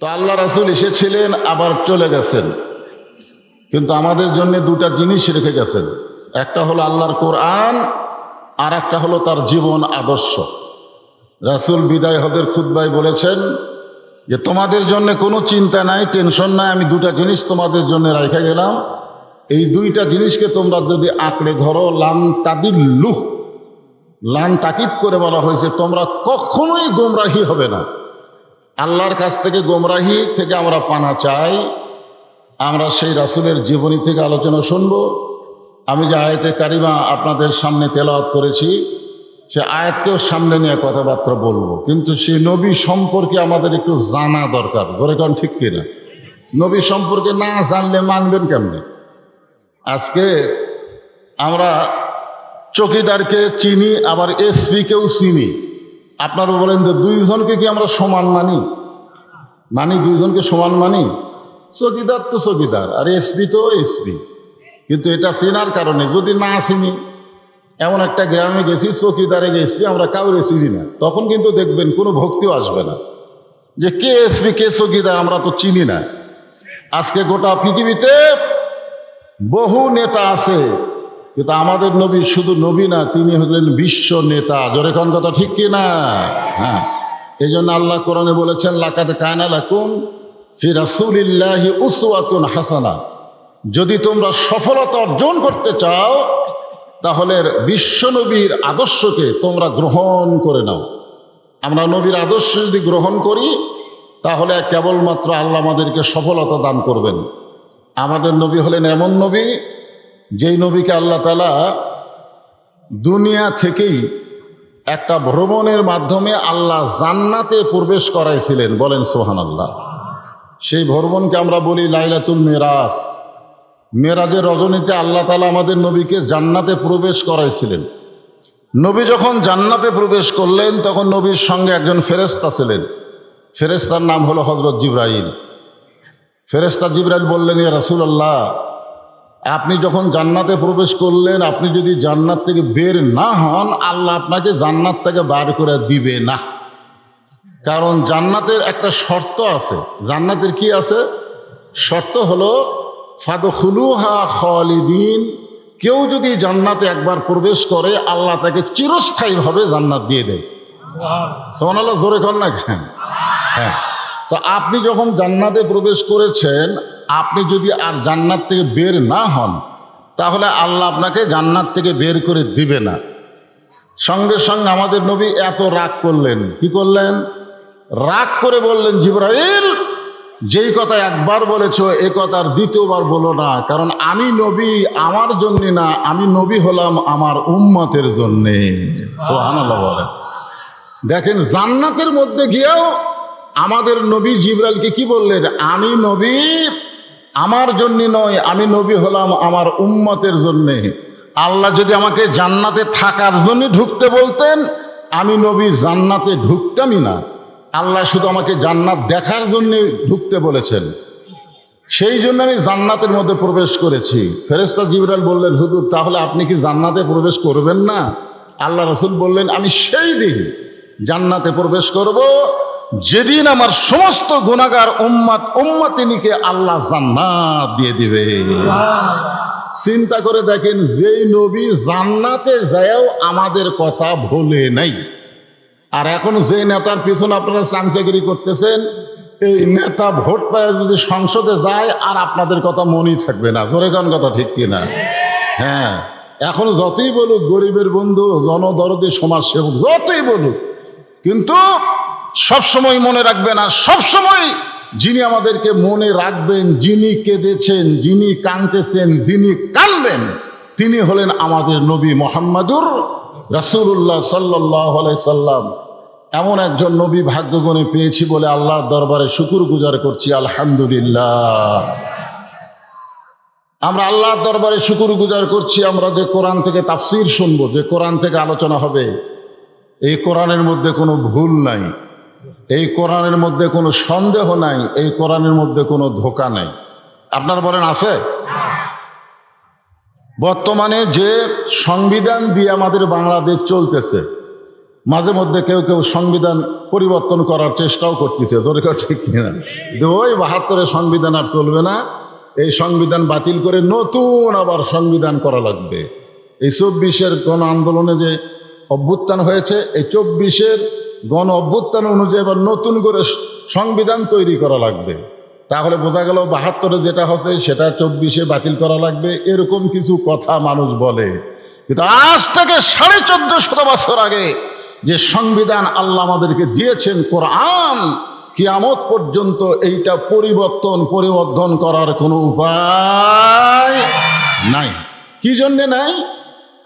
তো আল্লাহ রাসূল এসেছিলেন আবার চলে গেছেন, কিন্তু আমাদের জন্য দুটা জিনিস রেখে গেছেন। একটা হলো আল্লাহর কোরআন, আর একটা হলো তার জীবন আদর্শ। রাসূল বিদায় হজের খুতবায় বলেছেন যে তোমাদের জন্য কোনো চিন্তা নাই, টেনশন নাই, আমি দুটা জিনিস তোমাদের জন্য রেখে গেলাম। এই দুইটা জিনিসকে তোমরা যদি আঁকড়ে ধরো, লান তাদিল্লু, লান তাকিদ করে বলা হয়েছে, তোমরা কখনোই গোমরাহি হবে না। আল্লাহর কাছ থেকে গোমরাহি থেকে আমরা পানা চাই। আমরা সেই রাসূলের জীবনী থেকে আলোচনা শুনব। আমি যে আয়াতে কারিমা আপনাদের সামনে তেলাওয়াত করেছি, সে আয়াতকেও সামনে নিয়ে কথাবার্তা বলবো, কিন্তু সেই নবী সম্পর্কে আমাদের একটু জানা দরকার। ধরে কোন ঠিক কিনা? নবী সম্পর্কে না জানলে মানবেন কেমনে? আজকে আমরা চৌকিদারকে চিনি, আবার এসপিকেও চিনি। আপনারা বলেন যে দুইজনকে কি আমরা সমান মানি? দুইজনকে সমান মানি? চৌকিদার তো চৌকিদার, আর এসপি তো এসপি। কিন্তু এটা চেনার কারণে, যদি না চিনি, এমন একটা গ্রামে গেছি চৌকিদারের এসপি আমরা কাউরে চিনি না, তখন কিন্তু দেখবেন কোনো ভক্তিও আসবে না, যে কে এসপি কে চৌকিদার আমরা তো চিনি না। আজকে গোটা পৃথিবীতে বহু নেতা আছে, কিন্তু আমাদের নবী শুধু নবী না, তিনি হলেন বিশ্ব নেতা। জোরে কোন কথা ঠিক কি না? হ্যাঁ, এই জন্য আল্লাহ কোরআনে বলেছেন, লাকাদ কানা লাকুম ফি রাসূলিল্লাহি উসওয়াতুন হাসানা। যদি তোমরা সফলতা অর্জন করতে চাও, তাহলে বিশ্ব নবীর আদর্শকে তোমরা গ্রহণ করে নাও। আমরা নবীর আদর্শ যদি গ্রহণ করি, তাহলে কেবলমাত্র আল্লাহ আমাদেরকে সফলতা দান করবেন। আমাদের নবী হলেন এমন নবী, যেই নবীকে আল্লাহ তাআলা দুনিয়া থেকেই একটা ভ্রমণের মাধ্যমে আল্লাহ জান্নাতে প্রবেশ করাইছিলেন। বলেন সুবহানাল্লাহ। সেই ভ্রমণকে আমরা বলি লাইলাতুল মেরাজ। মেরাজের রজনীতে আল্লাহ তাআলা আমাদের নবীকে জান্নাতে প্রবেশ করাইছিলেন। নবী যখন জান্নাতে প্রবেশ করলেন, তখন নবীর সঙ্গে একজন ফেরেশতা ছিলেন। ফেরেশতার নাম হলো হযরত জিবরাইল। ফেরেশতা জিবরাইল বললেন, ইয়া রাসূলুল্লাহ, আপনি যখন জান্নাতে প্রবেশ করলেন, আপনি যদি জান্নাত থেকে বের না হন, আল্লাহ আপনাকে জান্নাত থেকে বার করে দিবে না। কারণ জান্নাতের একটা শর্ত আছে। জান্নাতের কি আছে? শর্ত হলো ফাদখুলুহা খালিদিন। কেউ যদি জান্নাতে একবার প্রবেশ করে, আল্লাহ তাকে চিরস্থায়ীভাবে জান্নাত দিয়ে দেয়। সুবহানাল্লাহ, জোরে কর না কেন? হ্যাঁ, তো আপনি যখন জান্নাতে প্রবেশ করেছেন, আপনি যদি আর জান্নাত থেকে বের না হন, তাহলে আল্লাহ আপনাকে জান্নাত থেকে বের করে দিবে না। সঙ্গে সঙ্গে আমাদের নবী এত রাগ করলেন। কি করলেন? রাগ করে বললেন, জিবরাইল, যেই কথা একবার বলেছ, এ কথা আর দ্বিতীয়বার বলো না। কারণ আমি নবী আমার জন্য না, আমি নবী হলাম আমার উম্মতের জন্যে। সুবহানাল্লাহ বলেন। দেখেন, জান্নাতের মধ্যে গিয়েও আমাদের নবী জিবরাইলকে কি বললেন? আমি নবী আমার জন্য নয়, আমি নবী হলাম আমার উম্মতের জন্যে। আল্লাহ যদি আমাকে জান্নাতে থাকার জন্য ঢুকতে বলতেন, আমি নবী জান্নাতে ঢুকতামই না। আল্লাহ শুধু আমাকে জান্নাত দেখার জন্য ঢুকতে বলেছেন, সেই জন্য আমি জান্নাতের মধ্যে প্রবেশ করেছি। ফেরেশতা জিবরাইল বললেন, হুজুর, তাহলে আপনি কি জান্নাতে প্রবেশ করবেন না? আল্লাহ রাসূল বললেন, আমি সেই দিন জান্নাতে প্রবেশ করব, যেদিন আমার সমস্ত গুনাহগার উম্মতিনীকে আল্লাহ জান্নাত দিয়ে দিবে। চিন্তা করে দেখেন, যেই নবী জান্নাতে যায়ও আমাদের কথা ভোলে নাই, আর এখন যে নেতার পিছনে আপনারা চামচাগিরি করতেছেন, এই নেতা ভোট পায় যদি সংসদে যায়, আর আপনাদের কথা মনেই থাকবে না। জোরে কোন কথা ঠিক কিনা? হ্যাঁ, এখন যতই বলুক গরিবের বন্ধু, জনদরদি, সমাজসেবক, যতই বলুক, কিন্তু সবসময় মনে রাখবে না। সবসময় যিনি আমাদেরকে মনে রাখবেন, যিনি কেঁদেছেন, যিনি কাঁদতেছেন, যিনি কাঁদবেন, তিনি হলেন আমাদের নবী মুহাম্মদুর রাসূলুল্লাহ সাল্লাল্লাহু আলাইহি সাল্লাম। এমন একজন নবী ভাগ্যগুণে পেয়েছি বলে আল্লাহর দরবারে শুকরগুজার করছি, আলহামদুলিল্লাহ। আমরা আল্লাহর দরবারে শুকরগুজার করছি, আমরা যে কোরআন থেকে তাফসীর শুনবো, যে কোরআন থেকে আলোচনা হবে, এই কোরআনের মধ্যে কোনো ভুল নাই, এই কোরআনের মধ্যে কোনো সন্দেহ নাই, এই কোরআনের মধ্যে কোনো ধোঁকা নাই। আপনারা বলেন আছে? বর্তমানে যে সংবিধান দিয়ে আমাদের বাংলাদেশ চলতেছে, মাঝে মধ্যে কেউ কেউ সংবিধান পরিবর্তন করার চেষ্টাও করতেছে, জোরে কথা ঠিক কিনা? ওই ৭২ সংবিধান আর চলবে না, এই সংবিধান বাতিল করে নতুন আবার সংবিধান করা লাগবে। এই ২৪-এর গণ আন্দোলনে যে অভ্যুত্থান হয়েছে, এই ২৪-এর গণ অভ্যুত্থান অনুযায়ী এবার নতুন করে সংবিধান তৈরি করা লাগবে। তাহলে বোঝা গেল ৭২-এ যেটা হচ্ছে সেটা ২৪-এ বাতিল করা লাগবে, এরকম কিছু কথা মানুষ বলে। কিন্তু আজ থেকে ১৪৫০ বছর আগে যে সংবিধান আল্লাহ আমাদেরকে দিয়েছেন কোরআন, কিয়ামত পর্যন্ত এইটা পরিবর্তন করার কোনো উপায় নাই। কি জন্যে নাই?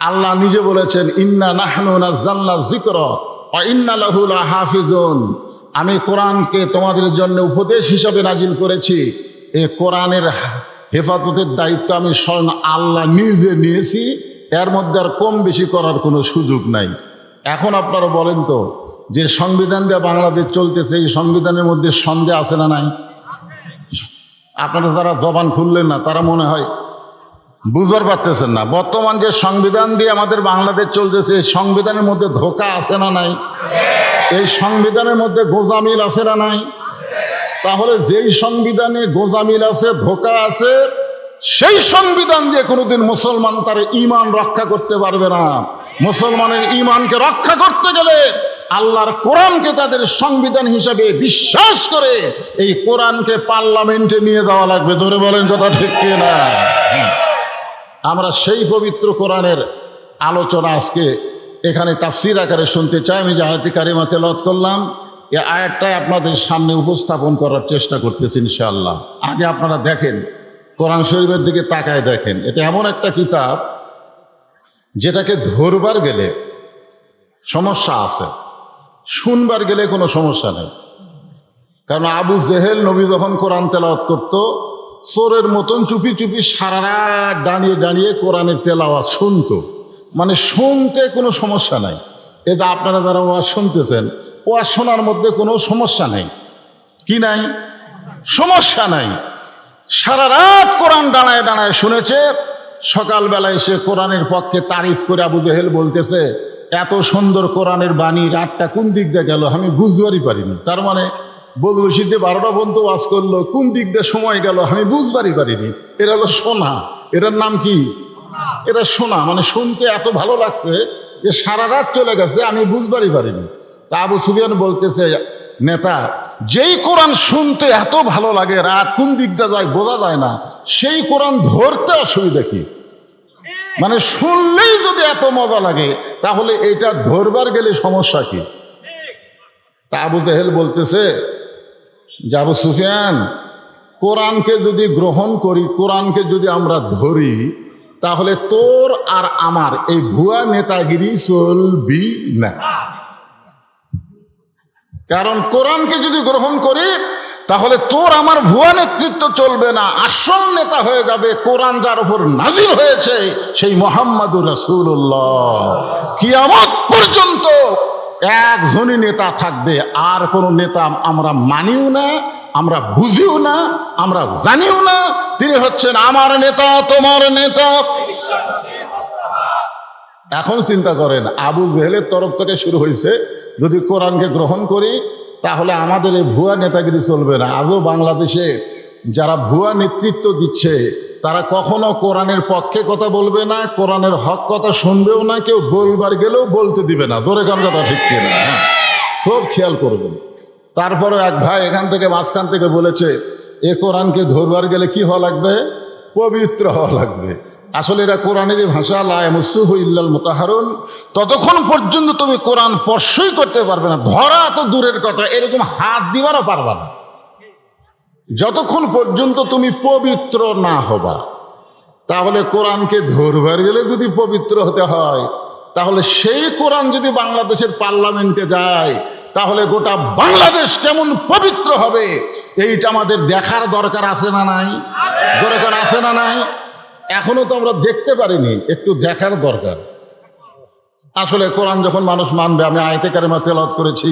আল্লাহ নিজে বলেছেন, ইন্না নাহনু নাযালনা যিকরা ওয়া ইন্না লাহু লাহাফিজুন। আমি কোরআনকে তোমাদের জন্য উপদেশ হিসাবে নাজিল করেছি, এই কোরআনের হেফাজতের দায়িত্ব আমি স্বয়ং আল্লাহ নিজে নিয়েছি, এর মধ্যে আর কম বেশি করার কোনো সুযোগ নাই। এখন আপনারা বলেন তো, যে সংবিধান দিয়ে বাংলাদেশ চলতেছে, এই সংবিধানের মধ্যে সন্দেহ আছে না নাই? আপনারা যারা জবান খুললেন না তারা মনে হয় বুঝতে পারতেছেন না। বর্তমান যে সংবিধান দিয়ে আমাদের বাংলাদেশ চলতেছে, এই সংবিধানের মধ্যে ধোঁকা আছে না নাই? এই সংবিধানের মধ্যে গোজামিল আছে না নাই? তাহলে যেই সংবিধানে গোজামিল আছে, ধোঁকা আছে, সেই সংবিধান দিয়ে কোনোদিন মুসলমান তার ঈমান রক্ষা করতে পারবে না। মুসলমানের ঈমানকে রক্ষা করতে গেলে আল্লাহর কোরআনকে তাদের সংবিধান হিসাবে বিশ্বাস করে এই কোরআনকে পার্লামেন্টে নিয়ে যাওয়া লাগবে। ধরে বলেন কথা ঠিক কি না? আমরা সেই পবিত্র কোরআনের আলোচনা আজকে এখানে তাফসীর আকারে শুনতে চাই। আমি যে আয়াতে কারিমা তেলাওয়াত করলাম, এই আয়াতটাই আপনাদের সামনে উপস্থাপন করার চেষ্টা করতেছি ইনশাআল্লাহ। আগে আপনারা দেখেন, কোরআন শরীফের দিকে তাকায় দেখেন। এটা এমন একটা কিতাব যেটাকে ধরবার গেলে সমস্যা আছে, শুনবার গেলে কোনো সমস্যা নেই। কারণ আবু জেহেল নবী যখন কোরআন তেলাওয়াত করত, চোরের মতন চুপি চুপি সারা রাত দাঁড়িয়ে দাঁড়িয়ে কোরআনের তেলাওয়াত শুনতো, মানে শুনতে কোনো সমস্যা নাই। এই যে আপনারা যারা ওয়াজ শুনতেছেন, ওয়াজ শোনার মধ্যে কোনো সমস্যা নেই। কি নাই? সমস্যা নাই। সারা রাত কোরআন দাঁড়ায় দাঁড়ায় শুনেছে, সকালবেলায় এসে কোরআনের পক্ষে তারিফ করে আবু জেহেল বলতেছে, এত সুন্দর কোরআনের বাণী, রাতটা কোন দিক দিয়ে গেল আমি বুঝবারই পারিনি। তার মানে বদবশিতে 12টা পর্যন্ত ওয়াজ করলো, কোন দিক দিয়ে সময় গেল আমি বুঝবারই পারিনি। এটা হলো শোনা। এটার নাম কি? এটা শোনা। মানে শুনতে এত ভালো লাগছে যে সারা রাত চলে গেছে, আমি বুঝবারই পারিনি। তা আবু সুফিয়ান বলতেছে, নেতা, যেই কোরআন শুনতে এত ভালো লাগে, রাত কোন দিকটা যায় বোঝা যায় না, সেই কোরআন ধরতে অসুবিধা কি? মানে শুনলেই যদি এত মজা লাগে, তাহলে এটা ধরবার গেলে সমস্যা কি? তা আবু জেহেল বলতেছে যে, আবু সুফিয়ান, কোরআনকে যদি গ্রহণ করি, কোরআনকে যদি আমরা ধরি, তাহলে তোর আর আমার এই ভুয়া নেতাগিরি চলবি না। কারণ কোরআনকে যদি গ্রহণ করি, তাহলে তোর আমার ভুয়া নেতৃত্ব চলবে না, আসল নেতা হয়ে যাবে কোরআন যার উপর নাজিল হয়েছে, সেই মুহাম্মাদুর রাসূলুল্লাহ। কিয়ামত পর্যন্ত একজনই নেতা থাকবে, আর কোনো নেতা আমরা মানিও না, আমরা বুঝিও না, আমরা জানিও না। তিনি হচ্ছেন আমার নেতা, তোমার নেতা। এখন চিন্তা করেন, আবু জেহেলের তরফ থেকে শুরু হয়েছে, যদি কোরআনকে গ্রহণ করি তাহলে আমাদের এই ভুয়া নেতাগিরি চলবে না। আজও বাংলাদেশে যারা ভুয়া নেতৃত্ব দিচ্ছে, তারা কখনো কোরআনের পক্ষে কথা বলবে না, কোরআনের হক কথা শুনবেও না, কেউ বলবার গেলেও বলতে দিবে না। ধরে কার কথা ঠিক কিনা? হ্যাঁ, খুব খেয়াল করবেন। তারপরে এক ভাই এখান থেকে মাঝখান থেকে বলেছে, এ কোরআনকে ধরবার গেলে কি হওয়া লাগবে? পবিত্র হওয়া লাগবে। আসলে এটা কোরআনেরই ভাষা, লা ইয়ামাসসুহু ইল্লাল মুতাহহারুন। ততক্ষণ পর্যন্ত তুমি কোরআন স্পর্শই করতে পারবে না, ধরা তো দূরের কথা, এরকম হাত দিবারও পারবা না, যতক্ষণ পর্যন্ত তুমি পবিত্র না হবা। তাহলে কোরআনকে ধরবার গেলে যদি পবিত্র হতে হয়, তাহলে সেই কোরআন যদি বাংলাদেশের পার্লামেন্টে যায়, তাহলে গোটা বাংলাদেশ কেমন পবিত্র হবে, এইটা আমাদের দেখার দরকার আছে না নাই? দরকার আছে না নাই? এখনো তো আমরা দেখতে পারিনি, একটু দেখার দরকার। আসলে কোরআন যখন মানুষ মানবে, আমি আয়াতে কারিমা তেলাওয়াত করেছি,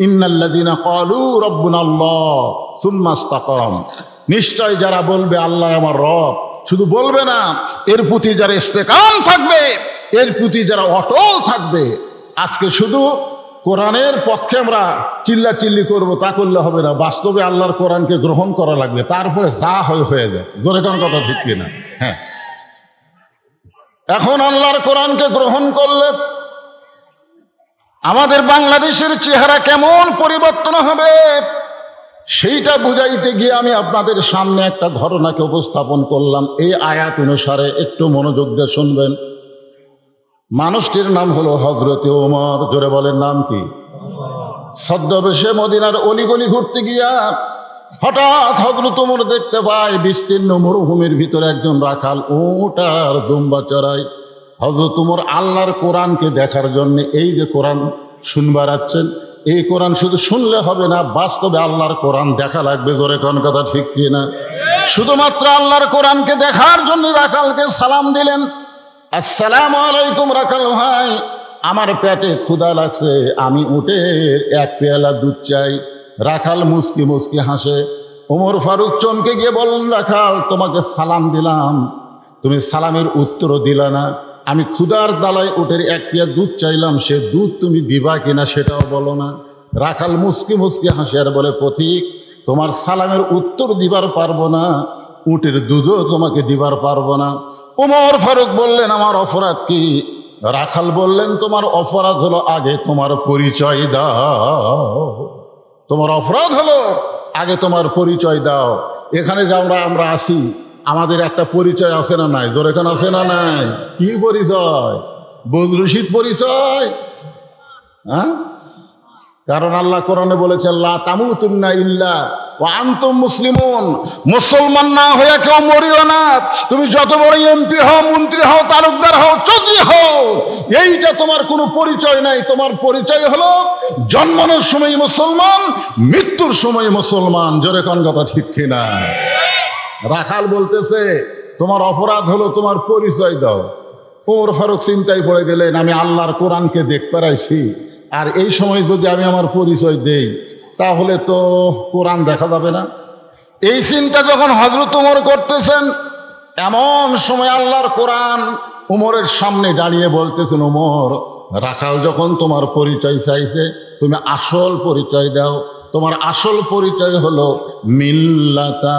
ইন্নাল্লাযীনা ক্বালু রাব্বুনাল্লাহ সুম্মা ইসতাকাম, নিশ্চয় যারা বলবে আল্লাহ আমার রব, শুধু বলবে না, এর প্রতি যারা ইস্তেকাম থাকবে, এর প্রতি যারা অটল থাকবে। আজকে শুধু কোরআনের পক্ষে আমরা চিল্লাচিল্লি করব তা করলে হবে না, বাস্তবে আল্লাহর কোরআনকে গ্রহণ করা লাগবে, তারপরে যা হয়ে যায়। জোরে কোন কথা ঠিক কিনা? হ্যাঁ, এখন আল্লাহর কোরআনকে গ্রহণ করলে আমাদের বাংলাদেশের চেহারা কেমন পরিবর্তন হবে সেইটা বুঝাইতে গিয়ে আমি আপনাদের সামনে একটা ঘটনাকে উপস্থাপন করলাম। এই আয়াত অনুসারে একটু মনোযোগ দিয়ে শুনবেন। মানুষটির নাম হলো হযরতে ওমর। জোরে বলেন, নাম কি? ছদ্মবেশে মদিনার অলিগলি ঘুরতে গিয়া হঠাৎ হযরত ওমর দেখতে পায় বিস্তীর্ণ মরুভূমির ভিতরে একজন রাখাল উট আর দুম্বা চড়ায়। হযরত ওমর আল্লাহর কোরআনকে দেখার জন্য, এই যে কোরআন শুনবার আছেন, এই কোরআন শুধু শুনলে হবে না, বাস্তবে আল্লাহর কোরআন দেখা লাগবে। জোরে কোন কথা ঠিক কিনা? শুধুমাত্র আল্লাহর কোরআনকে দেখার জন্য রাখালকে সালাম দিলেন, আসসালামু আলাইকুম রাখাল ভাই, আমার পেটে ক্ষুধা লাগছে, আমি উটের এক পেয়ালা দুধ চাই। রাখাল মুস্কি মুস্কি হাসে। ওমর ফারুক চমকে গিয়ে বললেন, রাখাল, তোমাকে সালাম দিলাম, তুমি সালামের উত্তরও দিলা না। আমি ক্ষুধার দালায় উটের এক পেয়া দুধ চাইলাম, সে দুধ তুমি দিবা কিনা সেটাও বলো না। রাখাল মুস্কি মুস্কি হাসে আর বলে, পথিক, তোমার সালামের উত্তর দিবার পারবো না, উটের দুধও তোমাকে দিবার পারবো না। ওমর ফারুক বললেন, আমার অপরাধ কি? রাখাল বললেন, তোমার অপরাধ হলো আগে তোমার পরিচয় দাও। তোমার অপরাধ হলো আগে তোমার পরিচয় দাও। এখানে যে আমরা আসি, আমাদের একটা পরিচয় আছে না নাই? জোরে এখন আছে না নাই? কি পরিচয়? বদরশিদ পরিচয়। হ্যাঁ, কারণ আল্লাহ কোরআনে বলেছেন, লা তামুতুন্না ইল্লা ওয়া আনতুম মুসলিমুন, মুসলমান না হয়ে কেউ মরিও না। তুমি যত বড় এমপি হও, মন্ত্রী হও, তালুকদার হও, চৌধুরী হও, এইটা তোমার কোনো পরিচয় নাই। তোমার পরিচয় হলো জন্মানোর সময় মুসলমান, মৃত্যুর সময় মুসলমান। জোরে কোন কথা ঠিক কিনা? রাখাল বলতেছে, তোমার অপরাধ হলো তোমার পরিচয় দাও। ওমর ফারুক চিন্তায় পড়ে গেলেন, আমি আল্লাহর কোরআনকে দেখতে পাইছি, আর এই সময় যদি আমি আমার পরিচয় দেই তাহলে তো কোরআন দেখা যাবে না। এই চিন্তা যখন হযরত ওমর করতেছেন, এমন সময় আল্লাহর কোরআন ওমরের সামনে দাঁড়িয়ে বলতেছেন, ওমর, রাখাল যখন তোমার পরিচয় চাইছে, তুমি আসল পরিচয় দাও। তোমার আসল পরিচয় হলো মিল্লাতা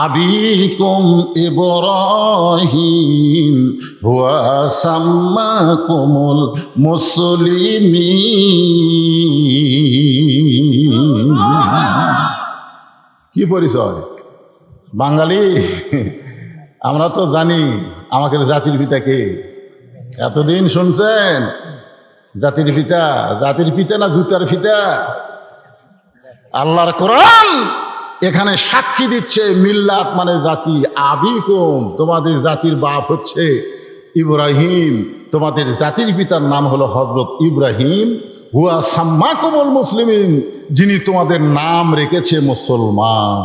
আবিকুম ইব্রাহিম হুয়া সাম্মাকুমুল মুসলিমিন। কি পরিচয়? বাঙালি আমরা তো জানি আমাদের জাতির পিতা কে। এতদিন শুনছেন জাতির পিতা? জাতির পিতা না জুতার পিতা? আল্লাহর কোরআন এখানে সাক্ষী দিচ্ছে, মিল্লাত মানে জাতি, আবিকুম তোমাদের জাতির বাপ হচ্ছে ইব্রাহিম, তোমাদের জাতির পিতার নাম হলো হযরত ইব্রাহিম, হুয়া সাম্মাকুমুল মুসলিমিন, যিনি তোমাদের নাম রেখেছে মুসলমান।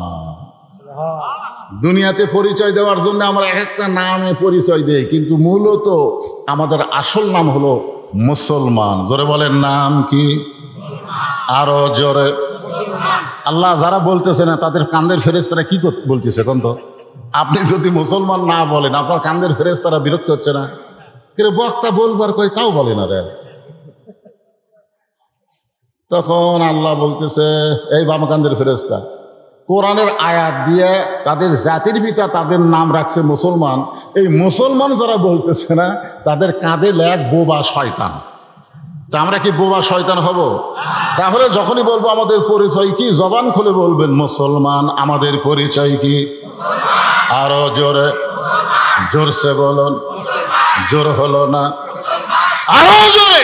দুনিয়াতে পরিচয় দেওয়ার জন্য আমরা এক একটা নামে পরিচয় দেই, কিন্তু মূলত আমাদের আসল নাম হলো মুসলমান। জোরে বলেন, নাম কি? আরো জোরে। আল্লাহ যারা বলতেছে না তাদের কান্দের ফেরেশতারা কি বলতেছে কোন তো? আপনি যদি মুসলমান না বলেন, আপনার কান্দের ফেরেশতারা বিরক্ত হচ্ছে না? কিন্তু বক্তা বলবার কই তাও বলে না রে। তখন আল্লাহ বলতেছে, এই বাম কান্দের ফেরেশতা, কোরআনের আয়াত দিয়ে তাদের জাতির পিতা তাদের নাম রাখছে মুসলমান, এই মুসলমান যারা বলতেছে না তাদের কাঁধে লেখ বোবা শয়তান। তা আমরা কি বোবা শয়তান হব? তাহলে যখনই বলবো আমাদের পরিচয় কি, জবান খুলে বলবেন মুসলমান। আমাদের পরিচয় কি? আরো জোরে, জোরসে বলুন। জোর হলো না, আরো জোরে।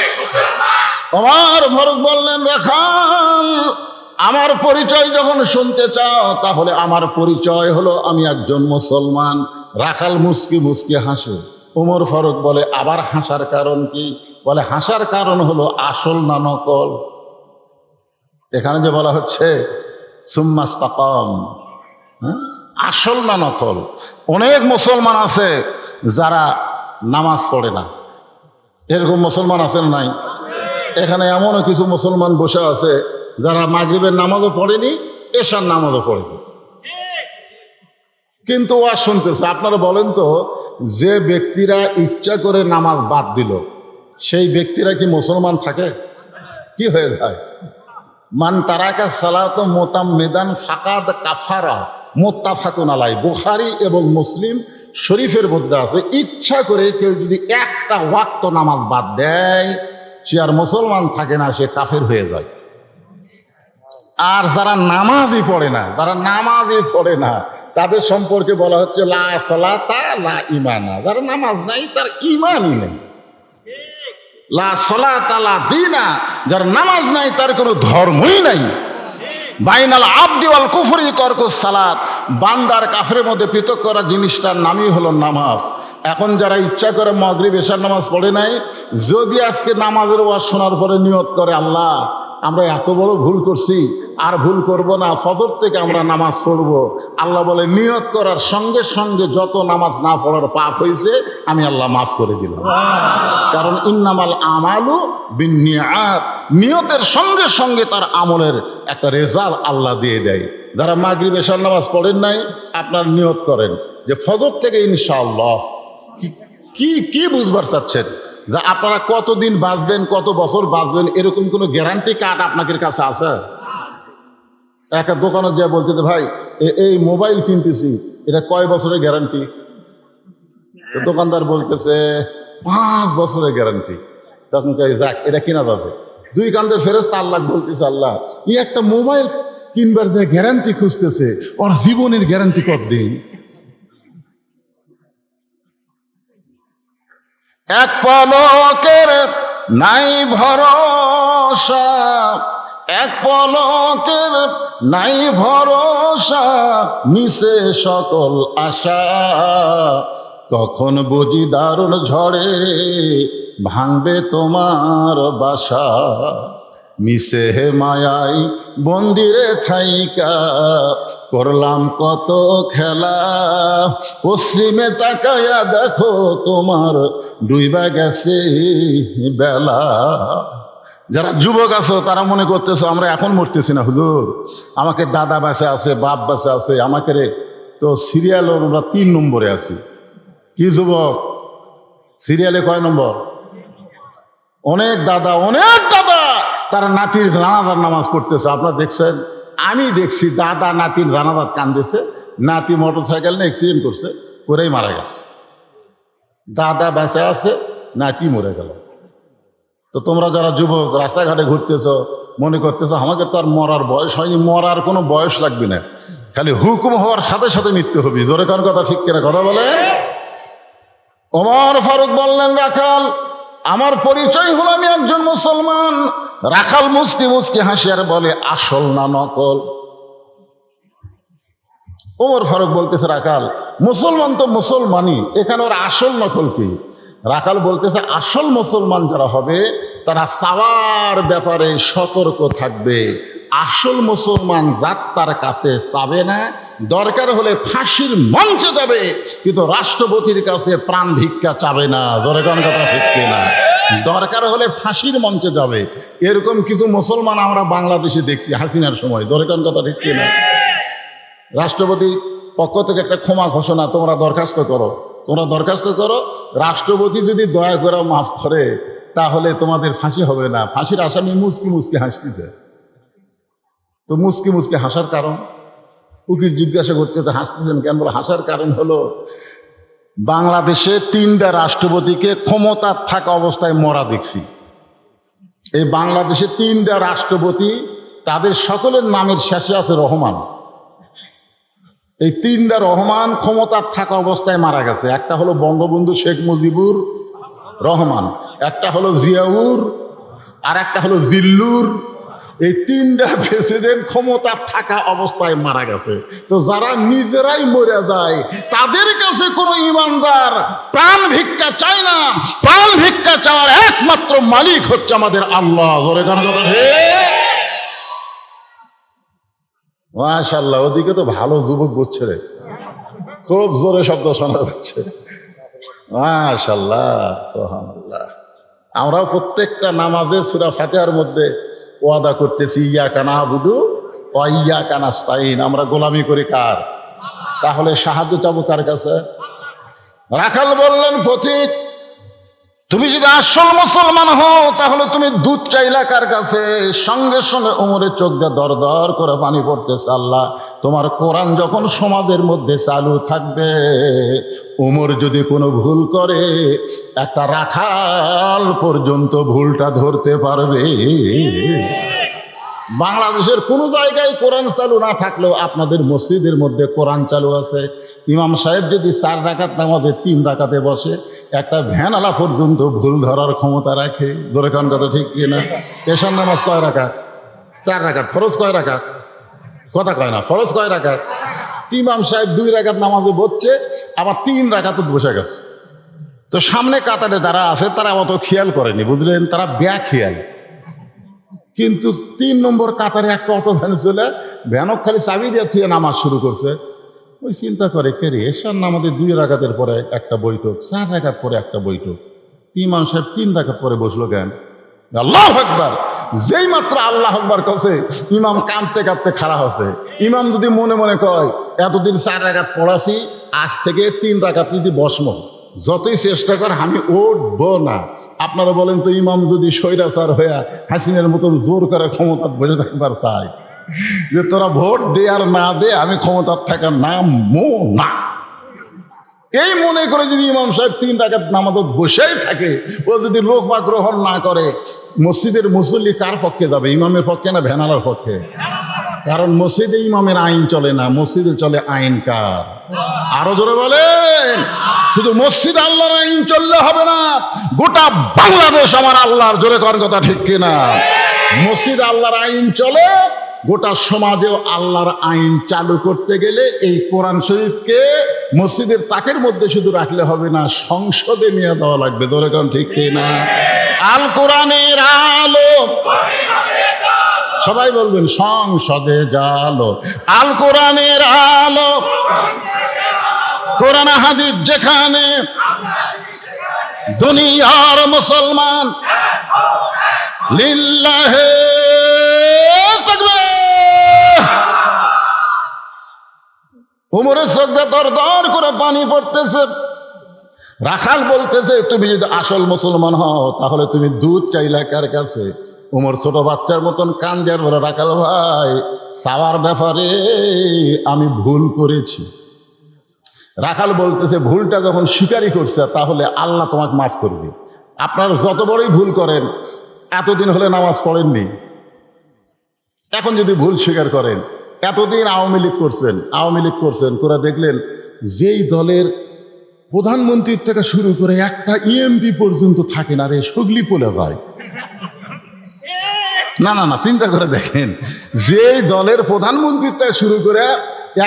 ওমর ফারুক বললেন, রাখাল, আমার পরিচয় যখন শুনতে চাও তাহলে আমার পরিচয় হলো আমি একজন মুসলমান। রাখাল মুস্কি মুস্কি হাসে। ওমর ফারুক বলে, আবার হাসার কারণ কি? বলে, হাসার কারণ হলো আসল না নকল। এখানে যে বলা হচ্ছে সুম্মাস্তাকাম, আসল না নকল। অনেক মুসলমান আছে যারা নামাজ পড়ে না, এরকম মুসলমান আছেন নাই? এখানে এমনও কিছু মুসলমান বসে আছে যারা মাগরিবের নামাজও পড়েনি, এশার নামাজও পড়েনি, কিন্তু ওয়াজ শুনতেছে। আপনারা বলেন তো, যে ব্যক্তিরা ইচ্ছা করে নামাজ বাদ দিল সেই ব্যক্তিরা কি মুসলমান থাকে? কি হয়ে যায়? মান তারাকা সালাত মুতাম্মিদান ফাকাদ কাফারা, মুত্তাফাকুন আলাই। বুখারী এবং মুসলিম শরীফের মধ্যে আছে, ইচ্ছা করে কেউ যদি একটা ওয়াক্ত নামাজ বাদ দেয় সে আর মুসলমান থাকে না, সে কাফের হয়ে যায়। আর যারা নামাজই পড়ে না তাদের সম্পর্কে বলা হচ্ছে লা সালাতা লা ঈমানা। যারা নামাজ নাই তার ঈমানই নেই। লা সালাতা লা দীনা, যার নামাজ নাই তার কোনো ধর্মই নাই। বাইনাল আবদি ওয়াল কুফরি তারকুস সালাত, বান্দার কাফের মধ্যে পৃথক করা জিনিসটার নামই হলো নামাজ। এখন যারা ইচ্ছা করে মাগরিব এশার নামাজ পড়ে নাই, যদি আজকে নামাজের ওয়াজ শোনার পরে নিয়ত করে আল্লাহ আমরা এত বড় ভুল করছি, আর ভুল করব না, ফজর থেকে আমরা নামাজ পড়ব, আল্লাহ বলে নিয়ত করার সঙ্গে সঙ্গে যত নামাজ না পড়ার পাপ হয়েছে আমি আল্লাহ মাফ করে দিলাম। কারণ ইন্নামাল আমালু বিন্নিয়াত, নিয়তের সঙ্গে সঙ্গে তার আমলের একটা রেজাল্ট আল্লাহ দিয়ে দেয়। যারা মাগরিব এশার নামাজ পড়েন নাই, আপনার নিয়ত করেন যে ফজর থেকে ইনশাআল্লাহ। কি কি বুঝবার চাচ্ছেন? যে আপনারা কতদিন বাঁচবেন, কত বছর বাঁচবেন, এরকম কোনো গ্যারান্টি কার্ড আপনাদের কাছে আছে? একটা দোকানে যা বলতে ভাই এই মোবাইল কিনতেছি, এটা কয় বছরের গ্যারান্টি? দোকানদার বলতেছে 5 বছরের গ্যারান্টি। তখন কই যাক এটা কিনা যাবে। দুই কান্দের ফেরেশতা আল্লাহ বলতেছে আল্লাহ এই একটা মোবাইল কিনবার যে গ্যারান্টি খুঁজতেছে, ওর জীবনের গ্যারান্টি কতদিন? এক পলকের নাই ভরসা, এক পলকের নাই ভরসা, মিশে সকল আশা, কখন বুঝি দারুণ ঝড়ে ভাঙবে তোমার বাসা, মিশে হে মায়াই মন্দিরে থাইকা করলাম কত খেলা, পশ্চিমে তাকায়া দেখো তোমার ডুইবা গেছে বেলা। যারা যুবক আছো তারা মনে করতেছো আমরা এখন মরতেছি না হুজুর, আমাকে দাদা বাসে আছে, বাপ বাসে আছে, আমাকে রে তো সিরিয়াল আমরা 3 নম্বরে আছি। কি যুবক সিরিয়ালে কয় নম্বর? অনেক দাদা তারা নাতির জানাজার নামাজ পড়তেছে। আপনারা দেখছেন? আমি দেখছি দাদা নাতির জানাজার কান্দেছে, নাতি মোটরসাইকেল নিয়ে অ্যাক্সিডেন্ট করছে, করেই মারা গেছে। দাদা বেঁচে আছে, নাতি মরে গেল। তো তোমরা যারা যুবক রাস্তাঘাটে ঘুরতেছ, মনে করতেছ আমাকে তো আর মরার বয়স হয়নি। মরার কোনো বয়স লাগবে না, খালি হুকুম হওয়ার সাথে সাথে মৃত্যু হবে। জোরে কার কথা ঠিক কিনা কথা বলে? ওমর ফারুক বললেন রাখাল আমার পরিচয় হলো আমি একজন মুসলমান। রাখাল মুস্কি মুস্কি হাসি আর বলে আসল না নকল? ওমর ফারুক বলতেছে রাখাল মুসলমান তো মুসলমানই, এখানে ওর আসল নকল কি? রাখাল বলতেছে আসল মুসলমান যারা হবে তারা চাওয়ার ব্যাপারে সতর্ক থাকবে। আসল মুসলমান জাত তার কাছে চাবে না, দরকার হলে ফাঁসির মঞ্চে যাবে, কিন্তু রাষ্ট্রপতির কাছে প্রাণ ভিক্ষা চাবে না। জোরে কোন কথা ঠিক কিনা? দরকার হলে ফাঁসির মঞ্চে যাবে। এরকম কিছু মুসলমান আমরা বাংলাদেশে দেখছি হাসিনার সময়। জোরে কোন কথা ঠিক কিনা? রাষ্ট্রপতি পক্ষ থেকে একটা ক্ষমা ঘোষণা, তোমরা দরখাস্ত করো, রাষ্ট্রপতি যদি দয়া করে মাফ করে তাহলে তোমাদের ফাঁসি হবে না। ফাঁসির আসামি মুচকি মুচকি হাসতেছে। তো মুচকি মুচকি হাসার কারণ? উকিল জিজ্ঞাসা করতেছে হাসতেছেন কেন? বলে হাসার কারণ হলো বাংলাদেশে 3টা রাষ্ট্রপতিকে ক্ষমতা থাকা অবস্থায় মরা দেখছি। এই বাংলাদেশে 3টা রাষ্ট্রপতি, তাদের সকলের নামের শেষে আছে রহমান। এই 3টা রহমান ক্ষমতার থাকা অবস্থায় মারা গেছে। একটা হলো বঙ্গবন্ধু শেখ মুজিবুর রহমান, একটা হলো জিয়াউর, আর একটা হলো জিল্লুর। এই 3টা প্রেসিডেন্ট ক্ষমতার থাকা অবস্থায় মারা গেছে। তো যারা নিজেরাই মরে যায় তাদের কাছে কোনো ইমানদার প্রাণ ভিক্ষা চায় না। প্রাণ ভিক্ষা চাওয়ার একমাত্র মালিক হচ্ছে আমাদের আল্লাহ। জোরে গান কথা হে মাশাআল্লাহ। ওদিকে তো ভালো যুবক বুঝছে রে, খুব জোরে শব্দ শোনা যাচ্ছে। মাশাআল্লাহ সুবহানাল্লাহ। আমরাও প্রত্যেকটা নামাজে সূরা ফাতিহার মধ্যে ওয়াদা করতেছি ইয়াকা নাবুদু ওয়া ইয়াকা নাস্তাইন। আমরা গোলামি করি কার? তাহলে সাহায্য চাবো কার কাছে? রাখাল বললেন ফতিক তুমি যদি আসল মুসলমান হও তাহলে তুমি দুধ চাইলা কার কাছে? সঙ্গে সঙ্গে উমরের চোখ দিয়ে দর দর করে পানি পড়তেছে। আল্লাহ, তোমার কোরআন যখন সমাজের মধ্যে চালু থাকবে, উমর যদি কোনো ভুল করে একটা রাখাল পর্যন্ত ভুলটা ধরতে পারবে। বাংলাদেশের কোনো জায়গায় কোরআন চালু না থাকলেও আপনাদের মসজিদের মধ্যে কোরআন চালু আছে। ইমাম সাহেব যদি 4 রাকাত নামাজে 3 রাকাতে বসে, একটা ভ্যানালা পর্যন্ত ভুল ধরার ক্ষমতা রাখে। জোরে কান কথা ঠিক কিনা? এশার নামাজ কয় রাকাত? 4 রাকাত। ফরজ কয় রাকাত? কথা কয় না। ফরজ কয় রাকাত? ইমাম সাহেব 2 রাকাত নামাজে বসছে, আবার 3 রাকাত বসে গেছে। তো সামনে কাতারে যারা আছে তারা অত খেয়াল করেনি, বুঝলেন? তারা খেয়াল। কিন্তু 3 নম্বর কাতারে একটা অটো ভ্যান চলে, ভ্যানক খালি চাবি দিয়ে থুয়ে নামাজ শুরু করছে। ওই চিন্তা করে, কে রে, এশার নামাজে 2 রাকাতের পরে একটা বৈঠক, 4 রাকাত পরে একটা বৈঠক, ইমাম সাহেব 3 রাকাত পরে বসলো কেন? আল্লাহু আকবার। যেই মাত্র আল্লাহু আকবার কছে, ইমাম কাঁদতে কাঁদতে খাড়া হচ্ছে। ইমাম যদি মনে মনে কয় এতদিন 4 রাকাত পড়াছি, আজ থেকে 3 রাকাত যদি বসমো, যতই চেষ্টা কর আমি উঠবো না। আপনারা বলেন তো, ইমাম যদি স্বৈরাচার হইয়া হাসিনের মতন জোর করে ক্ষমতা বসে থাকবার চায়, যে তোরা ভোট দে আর না দে, আমি ক্ষমতার থাকার নামও না, এই মনে করে যদি ইমাম সাহেব 3 রাকাত নামাজত বসেই থাকে, ও যদি লোক বা গ্রহণ না করে, মসজিদের মুসল্লি কার পক্ষে যাবে? ইমামের পক্ষে না ভ্যানালার পক্ষে? কারণ মসজিদে ইমামের আইন চলে না, মসজিদে চলে আইন কার? আরো জোরে বলেন। শুধু মসজিদ আল্লাহর আইন চললে হবে না, গোটা বাংলাদেশ আমার আল্লাহর। জোরে কর কথা ঠিক কিনা? মসজিদ আল্লাহর আইন চলে, গোটা সমাজেও আল্লাহর আইন চালু করতে গেলে এই কোরআন শরীফকে মসজিদের তাকের মধ্যে শুধু রাখলে হবে না, সংসদে নিয়ে দেওয়া লাগবে। জোরে কর ঠিক কিনা? আল কোরআনের আলো, সবাই বলবেন, সংসদে জালো। আল কোরআনের আলো, কোরআন হাদিস যেখানে, দুনিয়ার মুসলমান লিল্লাহে তাকবীর। উমরের চোখে দর দর করে পানি পড়তেছে। রাখাল বলতেছে, তুমি যদি আসল মুসলমান হও তাহলে তুমি দুধ চাইলা কার কাছে? উমর ছোট বাচ্চার মতন কান্দার বলে, রাখাল ভাই, চাওয়ার ব্যাপারে আমি ভুল করেছি। রাখাল বলতেছে, ভুলটা যখন স্বীকারই করছে তাহলে আল্লাহ তোমাকে মাফ করবে। আপনারা যত বড়ই ভুল করেন, এতদিন হলে নামাজ পড়েননি, এখন যদি ভুল স্বীকার করেন, এতদিন আওয়ামী লীগ করছেন করে দেখলেন যেই দলের প্রধানমন্ত্রীর থেকে শুরু করে একটা ইএমপি পর্যন্ত থাকে না রে, সগলি পলে যায়। না না না, চিন্তা করে দেখেন, যেই দলের প্রধানমন্ত্রীর থেকে শুরু করে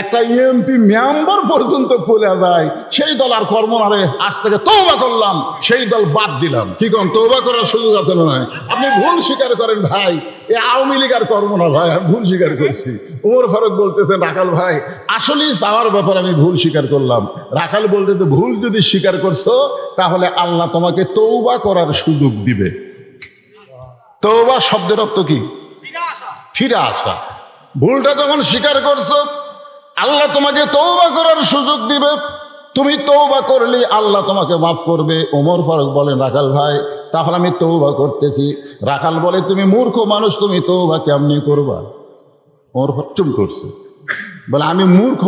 একটা ইএমপি মেম্বার পর্যন্ত পলে যায়, সেই দল আর কর্ম না রে, আজ থেকে তওবা করলাম, সেই দল বাদ দিলাম। কি কোন? তওবা করার সুযোগ আছে না? আপনি ভুল স্বীকার করেন ভাই, এ আওয়ামী লীগ আর কর্ম না ভাই, আমি ভুল স্বীকার করছি। উমর ফারুক বলতেছেন, রাখাল ভাই, আসলেই চাওয়ার ব্যাপারে আমি ভুল স্বীকার করলাম। রাখাল বলতেছে, ভুল যদি স্বীকার করছো তাহলে আল্লাহ তোমাকে তওবা করার সুযোগ দিবে। তওবা শব্দের অর্থ কি? ফিরে আসা। ভুলটা যখন স্বীকার করছো, আল্লাহ তোমাকে তওবা করার সুযোগ দিবে। তুমি তওবা করলে আল্লাহ তোমাকে মাফ করবে। ওমর ফারুক বলেন, রাখাল ভাই, তাহলে আমি তওবা করতেছি। রাখাল বলে, তুমি মূর্খ মানুষ, তুমি তওবা কেমনি করবা? ওমর ফারুক চুপ করছে, বলে, আমি মূর্খ?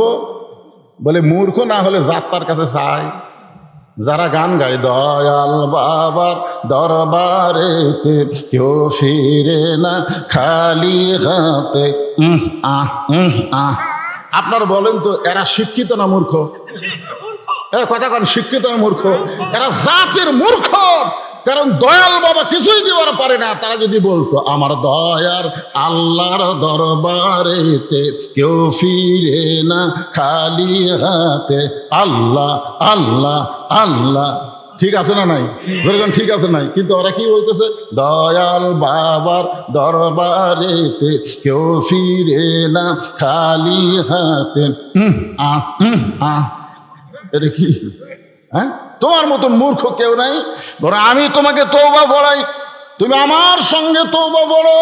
বলে, মূর্খ না হলে যাত্রার কাছে চাই। যারা গান গায়, দয়াল বাবার দরবারেতে কেউ ফিরে না খালি হাতে, আপনারা বলেন তো, এরা শিক্ষিত না মূর্খ? কথা কন, শিক্ষিত না মূর্খ? এরা জাতির মূর্খ। কারণ দয়াল বাবা কিছুই দিবার পারে না। তারা যদি বলতো, আমার দয়ার আল্লাহর দরবারেতে কেউ ফিরে না খালি হাতে, আল্লাহ আল্লাহ আল্লাহ, ঠিক আছে না নাই? ধরেন ঠিক আছে নাই? কিন্তু ওরা কি বলতেছে? দয়াল বাবার দরবারেতে কেউ ফিরে না খালি হাতে। এটা কি? হ্যাঁ, তোমার মতন মূর্খ কেউ নাই। বরং আমি তোমাকে তওবা পড়াই, তুমি আমার সঙ্গে তওবা পড়ো।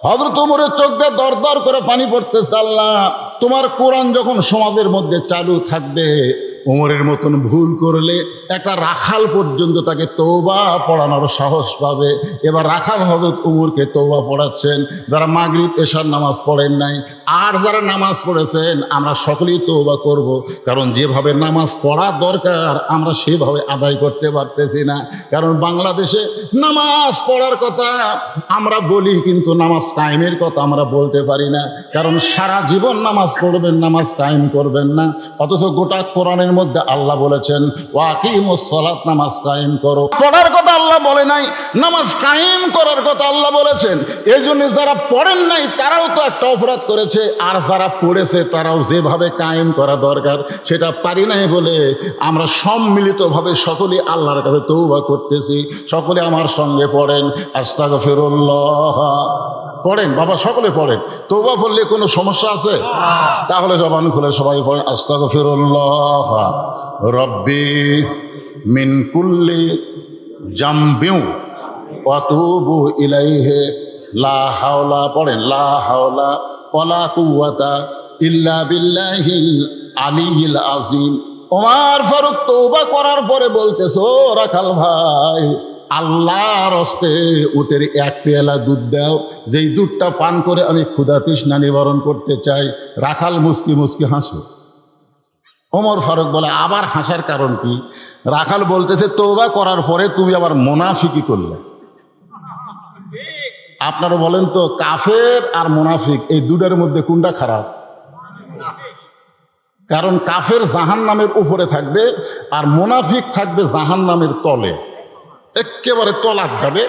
হযরত ওমরের চোখ দিয়ে দর দর করে পানি পড়তেছে। আল্লাহ, তোমার কোরআন যখন সমাজের মধ্যে চালু থাকবে, ওমরের মতন ভুল করলে একটা রাখাল পর্যন্ত তাকে তওবা পড়ানোর সাহস পাবে। এবার রাখাল হযরত ওমরকে তওবা পড়াচ্ছেন, যারা মাগরিব এশার নামাজ পড়েন নাই আর যারা নামাজ পড়েছেন আমরা সকলেই তওবা করব, কারণ যেভাবে নামাজ পড়া দরকার আমরা সেভাবে আদায় করতে পারতেছি না। কারণ বাংলাদেশে নামাজ পড়ার কথা আমরা বলি, কিন্তু নামাজ কায়েমের কথা আমরা বলতে পারি না। কারণ সারা জীবন নামাজ পড়বেন, নামাজ কায়েম করবেন না, অথচ গোটা কোরআনের মধ্যে আল্লাহ বলেছেন ওয়াকিমুস সালাত, নামাজ কায়েম করো। পড়ার কথা আল্লাহ বলে নাই, নামাজ কায়েম করার কথা আল্লাহ বলেছেন। এই জন্য যারা পড়েন নাই তারাও তো একটা অপরাধ করেছে, আর যারা পড়েছে তারাও যেভাবে কায়েম করা দরকার সেটা পারি নাই বলে আমরা সম্মিলিতভাবে সকলে আল্লাহর কাছে তওবা করতেছি। সকলে আমার সঙ্গে পড়েন আস্তাগফিরুল্লাহ। পড়েন বাবা, সকলে পড়েন। তওবা পড়লে কোনো সমস্যা আছে? তাহলে জবান খুলে সবাই পড়েন আস্তাগফিরুল্লাহ রব্বি মিন কুল্লি জামবিউ ওয়া তুবু ইলাইহি লা হাওলা। পড়েন লা হাওলা ওয়ালা কুওয়াতা ইল্লা বিল্লাহিল আলিয়্যিল আযীম। ওমর ফারুক তওবা করার পরে বলতেছো, রাখাল ভাই আল্লাহর হস্তে উটের এক পেয়ালা দুধ দাও, যেই দুধটা পান করে আমি ক্ষুধা তৃষ্ণা নিবারণ করতে চাই। রাখাল মুস্কি মুস্কি হাসে। ওমর ফারুক বলে আবার হাসার কারণ কি? রাখাল বলতেছে তওবা করার পরে তুমি আবার মুনাফিকি করলে। আপনারা বলেন তো, কাফের আর মুনাফিক এই দুটার মধ্যে কোনটা খারাপ? কারণ কাফের জাহান্নামের উপরে থাকবে আর মুনাফিক থাকবে জাহান্নামের তলে, একেবারে তলাক যাবে।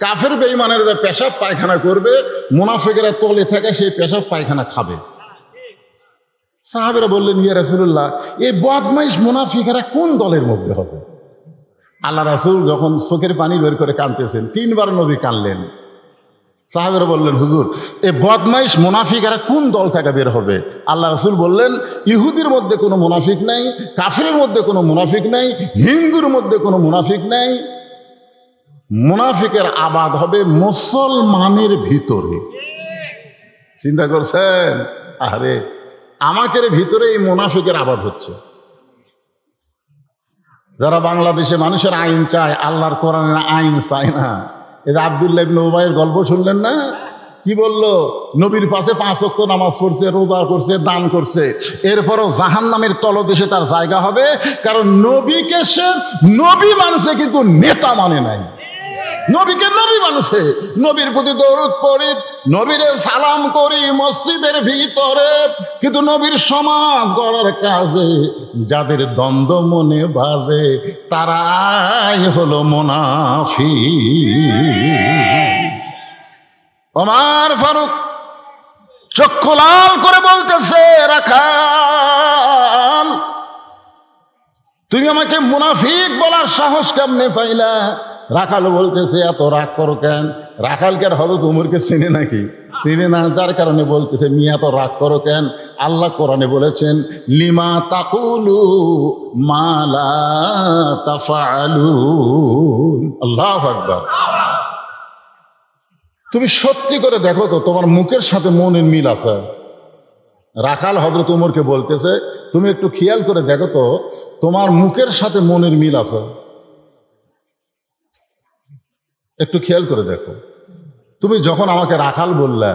কাফের বেঈমানের যে পেশাব পায়খানা করবে, মুনাফিকেরা তলে থাকে সেই পেশাব পায়খানা খাবে। সাহাবেরা বললেন ইয়া রাসূলুল্লাহ, এই বদমাইশ মুনাফিকেরা কোন দলের মধ্যে হবে? আল্লাহ রাসূল যখন চোখের পানি বের করে কাঁদতেছেন, 3 বার নবী কাঁদলেন। সাহাবেরা বললেন হুজুর, এই বদমাইশ মুনাফিকেরা কোন দল থেকে বের হবে? আল্লাহ রাসূল বললেন ইহুদির মধ্যে কোনো মুনাফিক নাই, কাফিরের মধ্যে কোনো মুনাফিক নাই, হিন্দুর মধ্যে কোনো মুনাফিক নাই। মুনাফিকের আবাদ হবে মুসলমানের ভিতরে। চিন্তা করছেন? আরে আমাদের ভিতরে এই মুনাফিকের আবাদ হচ্ছে। যারা বাংলাদেশে মানুষের আইন চায়, আল্লাহর কোরআনের আইন চায় না। এই যে আব্দুল্লাহ ইবনে উবাইয়ের গল্প শুনলেন না? কি বললো? নবীর পাশে 5 ওয়াক্ত নামাজ পড়ছে, রোজা করছে, দান করছে, এরপরও জাহান্নামের তলদেশে তার জায়গা হবে। কারণ নবীকে সে নবী মানছে, কিন্তু নেতা মানে নাই। নবীকে নবী মানুষে, নবীর প্রতি দরুদ পড়ি, নবীরে সালাম করি মসজিদের ভিতরে, কিন্তু নবীর সমাজ গড়ার কাজে যাদের দ্বন্দ্ব মনে বাজে তারাই হলো মুনাফিক। ওমর ফারুক চক্ষু লাল করে বলতেছে, রাখাল তুমি আমাকে মুনাফিক বলার সাহস কেমনে পাইলা? রাখাল বলতেছে এত রাগ করো কেন? রাখালকে আর হযরত ওমরকে চেনে নাকি? চেনে না, যার কারণে বলতেছে মিয়া এত রাগ করো কেন? আল্লাহ কোরআনে বলেছেন লিমা তাকুলু মা লা তাফআলুন। আল্লাহু আকবার। তুমি সত্যি করে দেখো তো তোমার মুখের সাথে মনের মিল আছে? রাখাল হযরত ওমরকে বলতেছে তুমি একটু খেয়াল করে দেখো তো তোমার মুখের সাথে মনের মিল আছে? একটু খেয়াল করে দেখো। তুমি যখন আমাকে রাখাল বললা,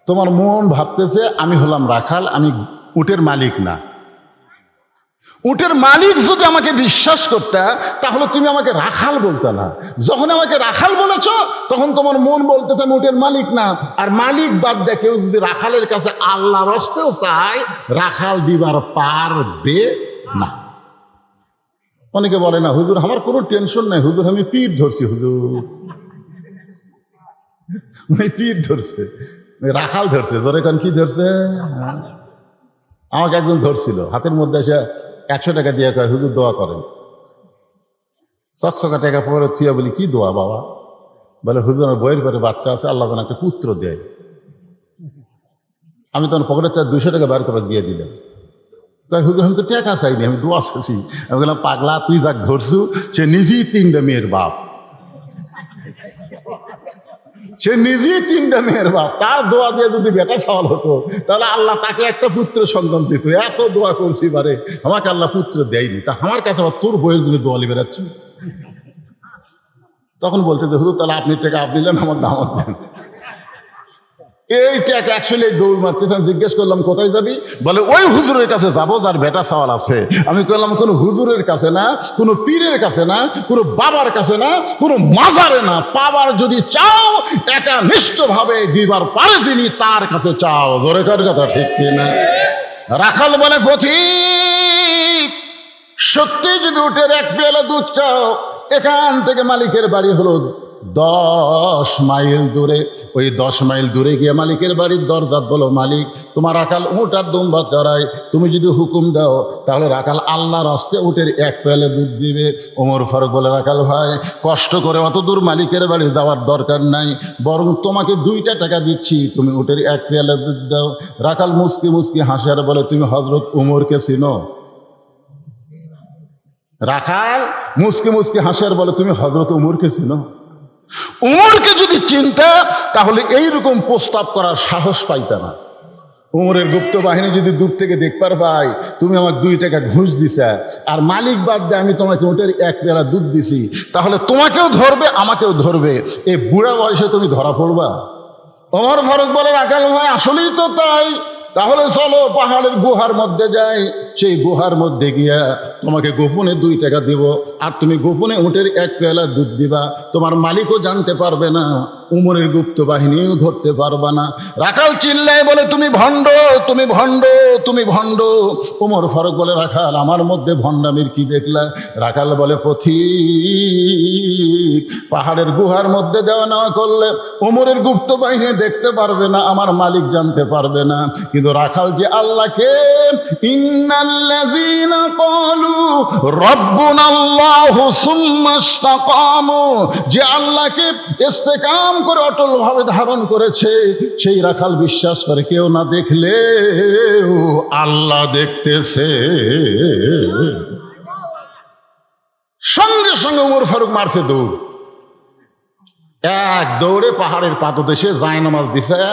তোমার মন ভাবতেছে আমি হলাম রাখাল, আমি উটের মালিক না। উটের মালিক যদি আমাকে বিশ্বাস করতে তাহলে তুমি আমাকে রাখাল বলতে না। যখন আমাকে রাখাল বলেছ তখন তোমার মন বলতেছে আমি উটের মালিক না। আর মালিক বাদ দিয়ে কেউ যদি রাখালের কাছে আল্লাহর হস্তেও চায়, রাখাল দিবার পারবে না। অনেকে বলে না হুজুর আমার কোনো টেনশন নাই, হুজুর আমি পীর ধরছি, হুজুর পীর ধরছে, রাখাল ধরছে। ধরে এখন কি ধরছে? আমাকে একজন ধরছিল, হাতের মধ্যে এসে 100 টাকা দিয়ে কয় হুজুর দোয়া করেন। চকচকা টাকা পরে থুয়া বলি কি দোয়া বাবা? বলে হুজুর আমার বইয়ের পরে বাচ্চা আছে, আল্লাহ যেন একটা পুত্র দেয়। আমি তখন পকেটের 200 টাকা বের করে দিয়ে দিলাম। হুজুর আমি তো টাকা চাইনি, আমি দোয়া চাইছি। আমি বললাম পাগলা, তুই যাক ধরছু সে নিজেই 3টা মেয়ের বাপ। সে নিজেই 3টা মেয়ের বাপ, তার দোয়া দিয়ে যদি বেটা ছাওয়াল হতো তাহলে আল্লাহ তাকে একটা পুত্র সন্তান দিত। এত দোয়া করছি পারে, আমাকে আল্লাহ পুত্র দেয়নি, তা আমার কাছে আবার তোর বইয়ের জন্য দোয়া লিবে যাচ্ছি। তখন বলতে যে হুজুর তাহলে আপনি টাকা আপনি নেন, আমার দামাত দেন। এই টাকা অ্যাকচুয়ালি দৌড় মারতেছে। আমি জিজ্ঞেস করলাম কোথায় যাবি, বলে ওই হুজুরের কাছে যাবো যার বেটা সওয়াল আছে। আমি বললাম কোনো হুজুরের কাছে না, কোনো পীরের কাছে না, কোনো বাবার কাছে না, কোনো মাজারে না, পাবার যদি চাও একানিষ্ঠভাবে দিবার পারে যিনি তার কাছে চাও। জোরে কার কথা ঠিক কিনা? রাখাল বলে পথিক, সত্যি যদি উঠে 1 পেয়ালা দুধ চাও, এখান থেকে মালিকের বাড়ি হলো 10 মাইল দূরে। ওই 10 মাইল দূরে গিয়ে মালিকের বাড়ির দরজাত বলো, মালিক তোমার রাখাল উট আর দুম্বা চড়ায়, তুমি যদি হুকুম দাও তাহলে রাখাল আল্লাহর হস্তে উটের 1 পেয়ালা দুধ দিবে। ওমর ফারুক বলে, রাখাল ভাই কষ্ট করে অত দূর মালিকের বাড়ি যাওয়ার দরকার নাই, বরং তোমাকে 2টা টাকা দিচ্ছি, তুমি উটের 1 পেয়ালা দুধ দাও। রাখাল মুস্কি মুস্কি হাসে আর বলে, তুমি হজরত উমরকে চিনো? রাখাল মুস্কি মুস্কি হাসে আর বলে, তুমি হজরত উমরকে চিনো? উমরকে যদি চিনতে তাহলে এইরকম প্রস্তাব করার সাহস পাইতে না। উমরের গুপ্ত বাহিনী যদি দূর থেকে দেখবার পাই তুমি আমাকে 2 টাকা ঘুষ দিছা আর মালিক বাদ দিয়ে আমি তোমাকে উটের 1 পেয়ালা দুধ দিছি, তাহলে তোমাকেও ধরবে আমাকেও ধরবে, এই বুড়া বয়সে তুমি ধরা পড়বা? ওমর ফারুক বলে, রাখাল ভাই আসলেই তো তাই, তাহলে চলো পাহাড়ের গুহার মধ্যে যাই, সেই গুহার মধ্যে গিয়া তোমাকে গোপনে 2 টাকা দিব, আর তুমি গোপনে উটের 1 পেয়ালা দুধ দিবা, তোমার মালিকও জানতে পারবে না, উমরের গুপ্ত বাহিনীও ধরতে পারবা না। রাখাল চিল্লায় বলে, তুমি ভণ্ড, তুমি ভণ্ড, তুমি ভণ্ড। উমর ফারুক বলে, রাখাল আমার মধ্যে ভণ্ডামির কি দেখলা? রাখাল বলে, পথিক পাহাড়ের গুহার মধ্যে দেওয়া নেওয়া করলে উমরের গুপ্ত বাহিনী দেখতে পারবে না, আমার মালিক জানতে পারবে না, কিন্তু রাখাল যে আল্লাহকে ইন্নাল্লাযীনা ক্বালু রাব্বুনাল্লাহু সুম্মা ইসতাকামু, যে আল্লাহকে ইস্তেকাম করে অটলভাবে ধারণ করেছে, সেই রাখাল বিশ্বাস করে কেউ না দেখলেও আল্লাহ দেখতেছে। সঙ্গে সঙ্গে উমর ফারুক মারছে দৌড়, এক দৌড়ে পাহাড়ের পাদদেশে জায়নামাজ বিছায়া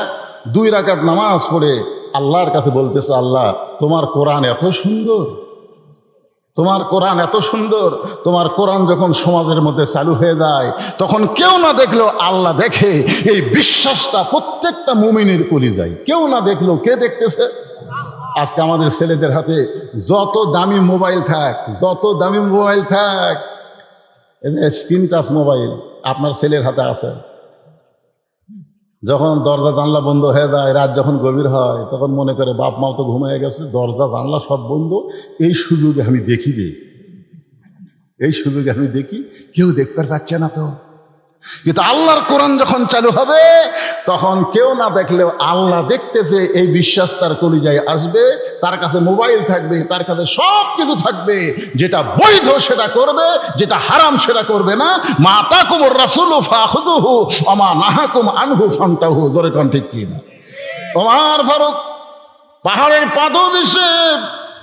2 রাকাত নামাজ পড়ে আল্লাহর কাছে বলতেছে, আল্লাহ তোমার কোরআন এত সুন্দর, তোমার কোরআন এত সুন্দর, তোমার কোরআন যখন সমাজের মধ্যে চালু হয়ে যায় তখন কেউ না দেখলেও আল্লাহ দেখে, এই বিশ্বাসটা প্রত্যেকটা মুমিনের কলিজায়। কেউ না দেখলেও কে দেখতেছে? আজকে আমাদের ছেলেদের হাতে যত দামি মোবাইল থাক, যত দামি মোবাইল থাক, স্ক্রিন টাচ মোবাইল আপনার ছেলের হাতে আছে। যখন দরজা জানলা বন্ধ হয়ে যায়, রাত যখন গভীর হয়, তখন মনে করে বাপ মাও তো ঘুমিয়ে গেছে, দরজা জানলা সব বন্ধ, এই সুযোগে আমি দেখি রে, এই সুযোগে আমি দেখি, কেউ দেখতে পাচ্ছে না তো। কিন্তু আল্লাহর কোরআন যখন চালু হবে তখন কেউ না দেখলেও আল্লাহ দেখতেছে, এই বিশ্বাস তার কলিজায় আসবে। তার কাছে মোবাইল থাকবে, তার কাছে সব কিছু থাকবে, যেটা বৈধ সেটা করবে, যেটা হারাম সেটা করবে না। মা আতাকুমুর রাসূলু ফাখুযুহু ওয়া মা নাহাকুম আনহু ফান্তাহু। জোরে কোন ঠিক কি না? ওমর ফারুক পাহাড়ের পাদদেশে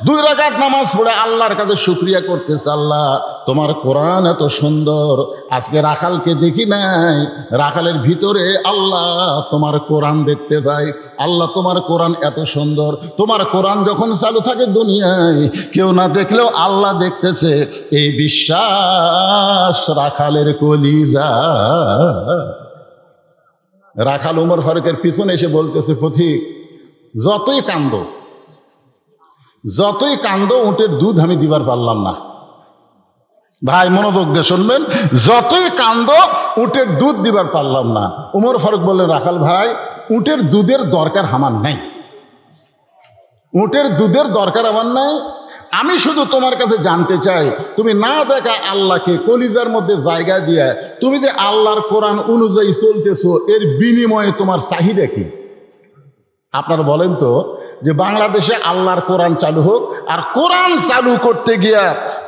2 রাকাত নামাজ পড়ে আল্লাহর কাছে শুকরিয়া করতেছে, আল্লাহ তোমার কোরআন এত সুন্দর, আজকে রাখালকে দেখি নাই, রাখালের ভিতরে আল্লাহ তোমার কোরআন দেখতে পাই। আল্লাহ তোমার কোরআন এত সুন্দর, তোমার কোরআন যখন চালু থাকে দুনিয়ায় কেউ না দেখলেও আল্লাহ দেখতেছে, এই বিশ্বাস রাখালের কলিজা। রাখাল উমর ফারুকের পিছনে এসে বলতেছে, পথিক যতই কান্দ উটের দুধ আমি দিবার পারলাম না। ভাই মনোযোগ দিয়ে শুনবেন, যতই কান্দ উটের দুধ দিবার পারলাম না। উমর ফারুক বললেন, রাখাল ভাই উটের দুধের দরকার আমার নাই, উটের দুধের দরকার আমার নাই, আমি শুধু তোমার কাছে জানতে চাই, তুমি না দেখা আল্লাহকে কলিজার মধ্যে জায়গা দিয়ে তুমি যে আল্লাহর কোরআন অনুযায়ী চলতেছো, এর বিনিময়ে তোমার চাহিদা কি? আপনারা বলেন তো যে বাংলাদেশে আল্লাহর কোরআন চালু হোক, আর কোরআন চালু করতে গিয়া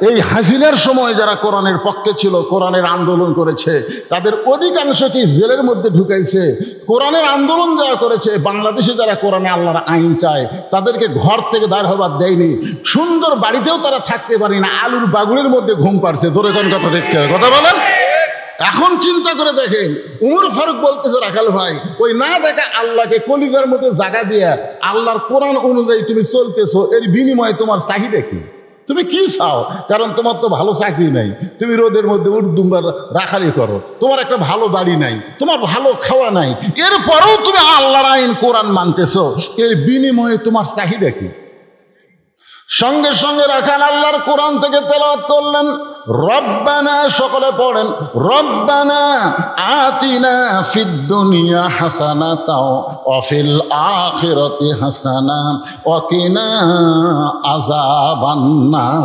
এই হাসিনার সময় যারা কোরআনের পক্ষে ছিল, কোরআনের আন্দোলন করেছে, তাদের অধিকাংশকে জেলের মধ্যে ঢুকাইছে। কোরআনের আন্দোলন যারা করেছে, বাংলাদেশে যারা কোরআনে আল্লাহর আইন চায়, তাদেরকে ঘর থেকে বের হবার দেয়নি, সুন্দর বাড়িতেও তারা থাকতে পারে না, আলুর বাগুড়ের মধ্যে ঘুম পাড়ছে। জোরে কোন কথা ঠিক কথা বলেন। এখন চিন্তা করে দেখেন, উমর ফারুক বলতেছে রাখাল ভাই, ওই না দেখা আল্লাহকে কলিজার মধ্যে জায়গা দিয়া আল্লাহর কোরআন অনুযায়ী তুমি চলতেছো, এর বিনিময়ে তোমার চাহিদা কি? তুমি কি চাও? কারণ তোমার তো ভালো চাকরি নাই, তুমি রোদের মধ্যে উর্দুম্বার রাখালি করো, তোমার একটা ভালো বাড়ি নাই, তোমার ভালো খাওয়া নাই, এরপরেও তুমি আল্লাহর আইন কোরআন মানতেছো, এর বিনিময়ে তোমার চাহিদা কি? সঙ্গে সঙ্গে রাখাল আল্লাহর কোরআন থেকে তেলাওয়াত করলেন, রব্বানা, সকলে পড়েন, রব্বানা আতিনা ফিদ দুনিয়া হাসানাতাও ওয়া ফিল আখিরাতি হাসানা ওয়া কিনা আযাবান্নার।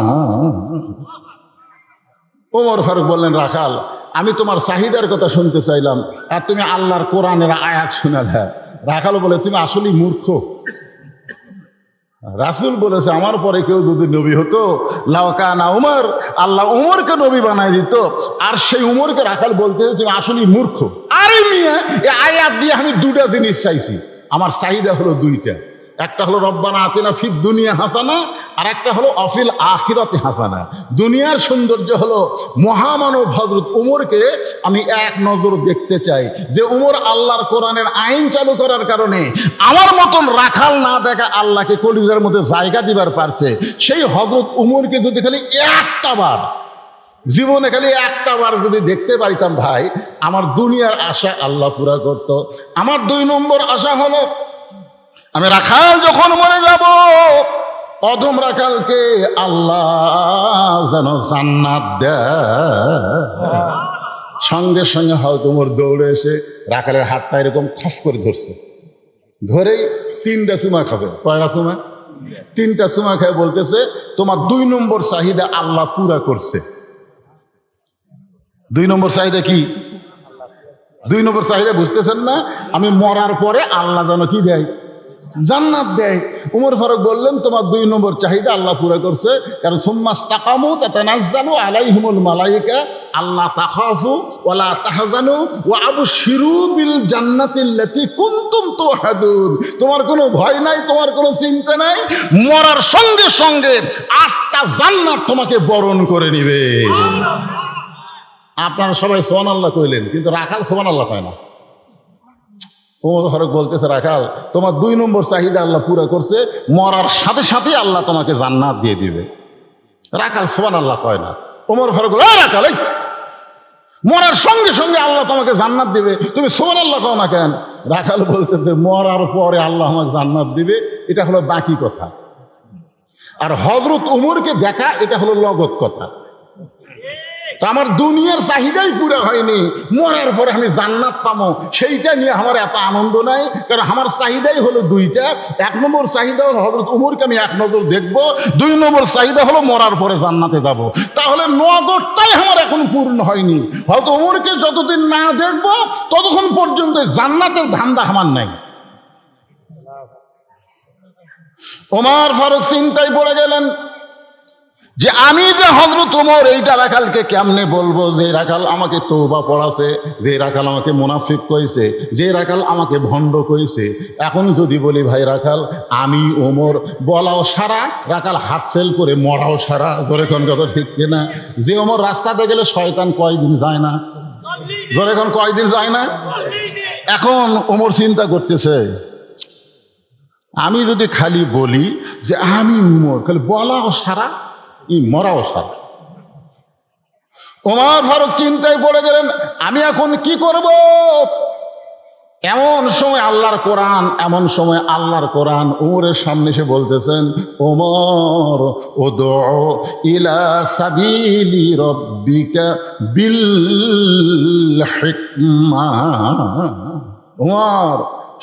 ওমর ফারুক বললেন, রাখাল, আমি তোমার চাহিদার কথা শুনতে চাইলাম আর তুমি আল্লাহর কোরআনের আয়াত শোনালে। রাখাল বলে, তুমি আসলেই মূর্খ। রাসূল বলেছে, আমার পরে কেউ যদি নবী হতো, লাউ কানা উমর, আল্লাহ উমরকে নবী বানাই দিত। আর সেই উমরকে রাখাল বলতে, তুমি আসলেই মূর্খ। আরে মিয়া, এই আয়াত দিয়ে আমি দুটা জিনিস চাইছি, আমার চাহিদা হলো দুইটা। একটা হলো রব্বানা আতিনা ফিদ দুনিয়া হাসানা, আর একটা হলো অফিল আখিরাতে হাসানা। দুনিয়ার সৌন্দর্য হলো মহামানব হযরত উমরকে আমি এক নজর দেখতে চাই, যে উমর আল্লাহর কোরআনের আইন চালু করার কারণে আমার মতন রাখাল না দেখা আল্লাহকে কলিজার মধ্যে জায়গা দিবার পারছে। সেই হযরত উমরকে যদি খালি একটা বার জীবনে খালি একটা বার যদি দেখতে পাইতাম ভাই, আমার দুনিয়ার আশা আল্লাহ পুরা করত। আমার 2 নম্বর আশা হলো, আমি রাখাল যখন মরে যাব, অদম রাখালকে আল্লাহ যেন জান্নাত দেয়। সঙ্গে সঙ্গে হয়তো ওমর দৌড়ে এসে রাখালের হাতটা এরকম খস করে ধরছে, ধরেই 3টা চুমা খাবে। কয়টা চুমা? 3টা চুমা খায় বলতেছে, তোমার 2 নম্বর চাহিদা আল্লাহ পুরা করছে। 2 নম্বর চাহিদা কি? 2 নম্বর চাহিদা বুঝতেছেন না? আমি মরার পরে আল্লাহ যেন কি দেয়? জান্নাত দেয়। উমর ফারুক বললেন, তোমার 2 নম্বর চাহিদা আল্লাহ পুরা করছে। কারণ সুম্মাস্তাকামু তাতানাজ্জালু আলাইহিমুল মালায়েকা আল্লা তাখাফু ওয়ালা তাহজানু ওয়া আবশিরু বিল জান্নাতিল্লাতী কুনতুম তুআদুন। তোমার কোনো ভয় নাই, তোমার কোনো চিন্তা নাই, মরার সঙ্গে সঙ্গে 8টা জান্নাত তোমাকে বরণ করে নিবে। আপনারা সবাই সুবহানাল্লাহ কইলেন, কিন্তু রাখাল সুবহানাল্লাহ কয় না। ওমর ফারুক বলতেছে, রাখাল, তোমার 2 নম্বর চাহিদা আল্লাহ পুরা করছে, মরার সাথে সাথে আল্লাহ তোমাকে জান্নাত দিয়ে দিবে। রাখাল সুবহানাল্লাহ কয় না। ওমর ফারুক বলে, রাখাল, এই মরার সঙ্গে সঙ্গে আল্লাহ তোমাকে জান্নাত দিবে, তুমি সুবহানাল্লাহ কও না কেন? রাখাল বলতেছে, মরার পরে আল্লাহ আমাকে জান্নাত দিবে, এটা হলো বাকি কথা। আর হযরত উমরকে দেখা, এটা হলো লগত কথা। তো আমার দুনিয়ার চাহিদাই পুরা হয়নি, মরার পরে আমি জান্নাত পাবো, সেইটা নিয়ে আমার এত আনন্দ নাই। কারণ আমার চাহিদাই হলো 2টা। 1 নম্বর চাহিদা হলো হযরত উমরকে আমি এক নজর দেখবো, 2 নম্বর চাহিদা হলো মরার পরে জান্নাতে যাব। তাহলে নগদটাই আমার এখন পূর্ণ হয়নি। হয়তো উমরকে যতদিন না দেখবো ততক্ষণ পর্যন্ত জান্নাতের ধান্দা আমার নাই। ওমর ফারুক চিন্তায় পড়ে গেলেন যে আমি যে হযরত ওমর, এইটা রাখালকে কেমনে বলবো যে রাখাল আমাকে তওবা পড়াছে, যে রাখাল আমাকে মুনাফিক কইছে, যে রাখাল আমাকে ভণ্ড কইছে। এখন যদি বলি, ভাই রাখাল আমি ওমর, বলাও সারা, রাখাল হাত ফেল করে মরাও সারা। ধরে কোন কথা ঠিক কিনা? যে ওমর রাস্তাতে গেলে শয়তান কয়দিন যায় না? ধরে কোন কয়দিন যায় না? এখন ওমর চিন্তা করতেছে, আমি যদি খালি বলি যে আমি ওমর, খালি বলাও সারা, মরাও সারা। ওমর ফারুক চিন্তায় পড়ে গেলেন, আমি এখন কি করব? এমন সময় আল্লাহর কোরআন ওমরের সামনে এসে বলতেছেন, ওমর উদউ ইলা সাবিলি রাব্বিকা বিল হিকমা। ওমর,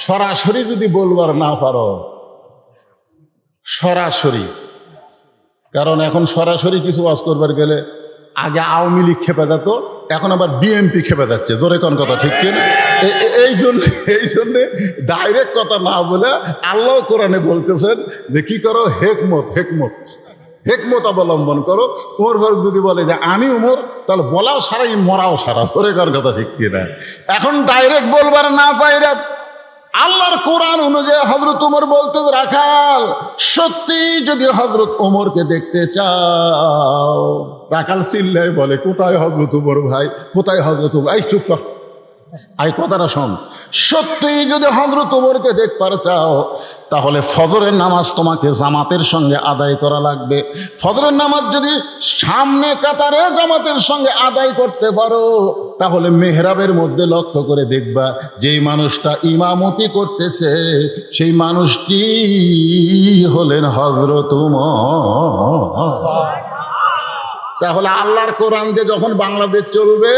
সরাসরি যদি বলবার না পারো, সরাসরি, কারণ এখন সরাসরি কিছু ওয়াজ করবার গেলে আগে আওয়ামী লীগ খেপে যেত, এখন আবার বিএনপি খেপে যাচ্ছে। জোরে কোন কথা ঠিক কিনা? এই জন্যে ডাইরেক্ট কথা না বলে আল্লাহ কোরআনে বলতেছেন যে কি করো, হেকমত অবলম্বন করো। ওমর ফারুক যদি বলে যে আমি ওমর, তাহলে বলাও সারা, মরাও সারা। জোরে কোন কথা ঠিক কিনা? এখন ডাইরেক্ট বলবার না পাইরা আল্লাহর কোরআন অনুযায়ী হযরত ওমর বলতে, রাখাল সত্যি যদি হযরত ওমরকে দেখতে চাও। রাখাল চিল্লায় বলে, কোথায় হযরত ওমর ভাই, কোথায় হযরত ওমর? এই চুপ কর, এই কথাটা শোন। সত্যি যদি হযরত ওমরকে দেখবার চাও, তাহলে ফজরের নামাজ তোমাকে জামাতের সঙ্গে আদায় করা লাগবে। ফজরের নামাজ যদি সামনে কাতারে জামাতের সঙ্গে আদায় করতে পারো, তাহলে মেহরাবের মধ্যে লক্ষ্য করে দেখবা যেই মানুষটা ইমামতি করতেছে সেই মানুষটি হলেন হযরত ওমর। তাহলে আল্লাহর কোরআন দিয়ে যখন বাংলাদেশ চলবে,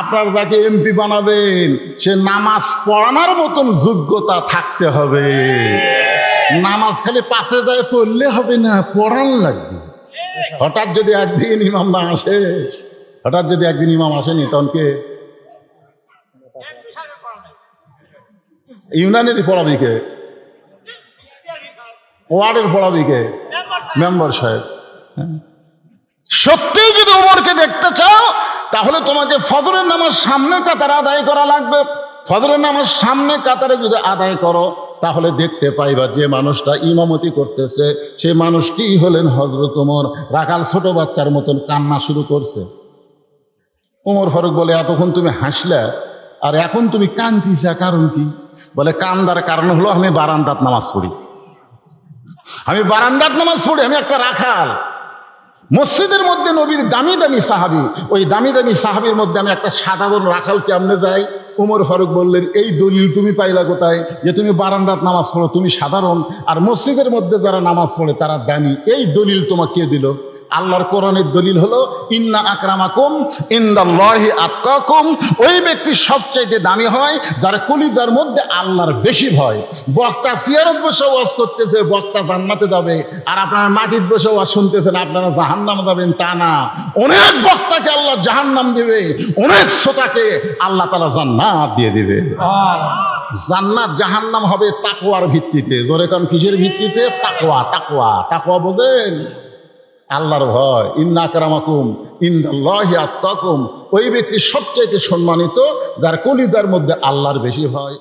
আপনার যাকে এমপি বানাবেন সে নামাজ পড়ানোর মতন যোগ্যতা থাকতে হবে। নামাজ খালি পাশে যায় পড়লে হবে না, পড়ান লাগবে। হঠাৎ যদি একদিন ইমাম না আসে, হঠাৎ যদি একদিন ইমাম আসেনি, তখন কে ইউনিয়নের পড়াবি, কে ওয়ার্ডের পড়াবি, কে মেম্বার সাহেব। সত্যি যদি ওমরকে দেখতে চাও, তাহলে তোমাকে ফজরের নামাজ সামনে কাতারে আদায় করা লাগবে। ফজরের নামাজ সামনে কাতারে যদি আদায় করো, তাহলে দেখতে পাইবা যে মানুষটা ইমামতি করতেছে সেই মানুষটি হলেন হযরত ওমর। রাখাল ছোট বাচ্চার মতন কান্না শুরু করছে। ওমর ফারুক বলে, এতক্ষণ তুমি হাসলে আর এখন তুমি কান্দিছা, কারণ কি? বলে, কান্দার কারণ হলো আমি বারান্দাত নামাজ পড়ি, আমি বারান্দাত নামাজ পড়ি, আমি একটা রাখাল। মসজিদের মধ্যে নবীর দামি দামি সাহাবি, ওই দামি দামি সাহাবির মধ্যে আমি একটা সাধারণ রাখাল কেমনে যাই? ওমর ফারুক বললেন, এই দলিল তুমি পাইলা কোথায় যে তুমি বারান্দাত নামাজ পড়ো, তুমি সাধারণ, আর মসজিদের মধ্যে যারা নামাজ পড়ে তারা দামি? এই দলিল তোমাকে কে দিল? আল্লাহর কোরআনের দলিল হলো ইন্না আকরামাকুম ইনদাল্লাহি আতকাকুম। ওই ব্যক্তি সবচাইতে দামি হয় যার কলিজার মধ্যে আল্লাহর বেশি ভয়। বক্তা সিয়ারত বসে ওয়াজ করতেছে, বক্তা জান্নাতে যাবে, আর আপনারা মাটির বসে ওয়াজ শুনতেছেন, আপনারা জাহান্নামে যাবেন, তা না। অনেক বক্তাকে আল্লাহ জাহান্নাম দেবে, অনেক শ্রোতাকে আল্লাহ তাআলা জান্নাত দিয়ে দিবে। জান্নাত জাহান্নাম হবে তাকওয়ার ভিত্তিতে। জোরে কান, কিসের ভিত্তিতে? তাকওয়া। তাকওয়া, তাকওয়া বোঝেন? আল্লাহর ভয়। ইন্না আকরামাকুম ইনদাল্লাহি আতকাকুম। ওই ব্যক্তি সবচাইতে সম্মানিত যার কলিজার মধ্যে আল্লাহর বেশি ভয়।